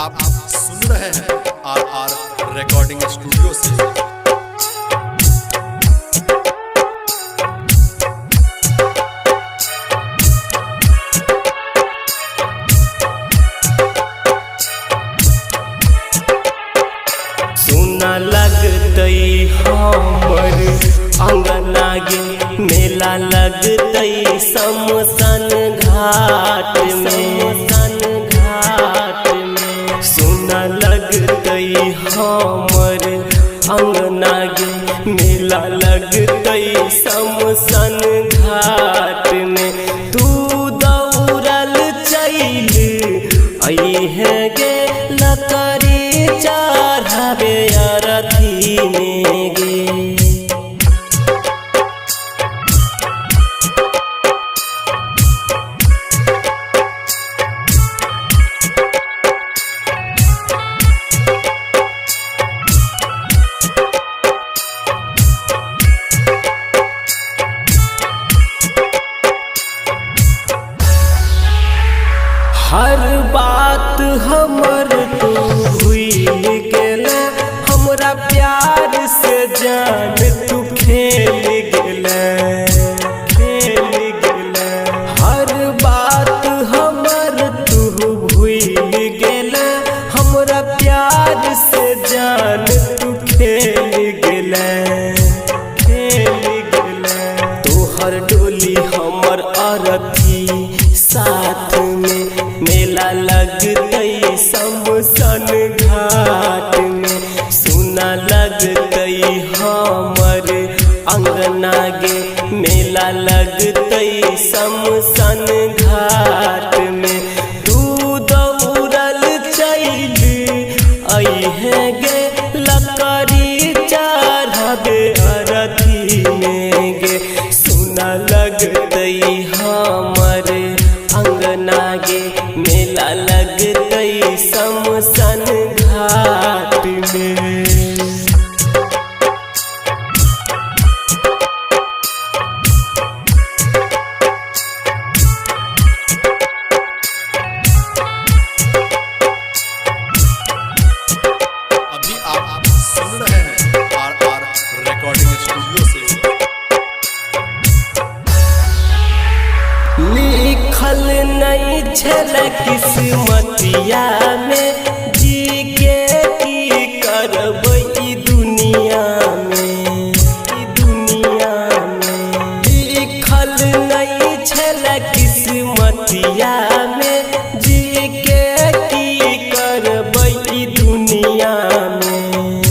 आप सुन रहे हैं RR रिकॉर्डिंग स्टूडियो से। सुना लगतई हमर अंगना गे, मेला लगतई शमशान घाट में। सुना लगतई हमर अंगना गे, मेला लगतई शमशान घाट में। तू दौड़ल चल अइहे गे, लकड़ी चढ़ावे अरथी में गे। हर बात हमर तू भूल गेले, हमरा प्यार से जान तू खेल गेले। हर बात हमर तू भूल गेले, हमरा प्यार से जान तू खेल गेले। तोहर डोली हमर अरथी साथ में, मेला लगतई शमशान घाट में। सुना लगतई हमर अंगना गे, मेला लगतई शमशान घाट में। तू दौड़ल चल अइहे गे, लकड़ी चढ़ावे अरथी में गे। सुना लगतई हमर अंगना गे, मेला लगतई शमशान घाट में। अभी आप सुन रहे हैं RR रिकॉर्डिंग स्टूडियो से। लिखल नहीं छल किस्मतिया में, जी के की करबै ई दुनिया में। लिखल नहीं छल किस्मतिया में, जी के की करबै ई दुनिया में।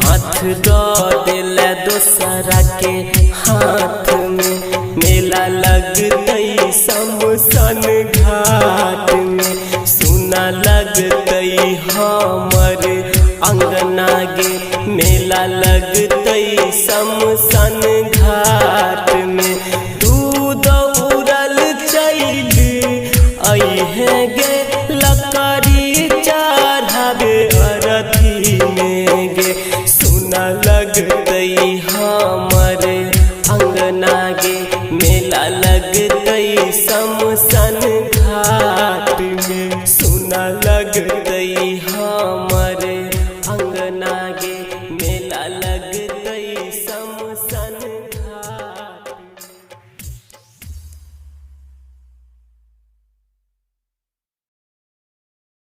हाथ दऽ देले दोसरा के हाथ में, मेला लगतई शमशान घाट में। सुना लगतई हमर अंगना गे, मेला लगतई शमशान घाट में। तू दौड़ल चल अइहे गे, लकड़ी चढ़ावे अरथी में गे। सुना लगतई हमर अंगना गे, मेला लगतई शमशान घाट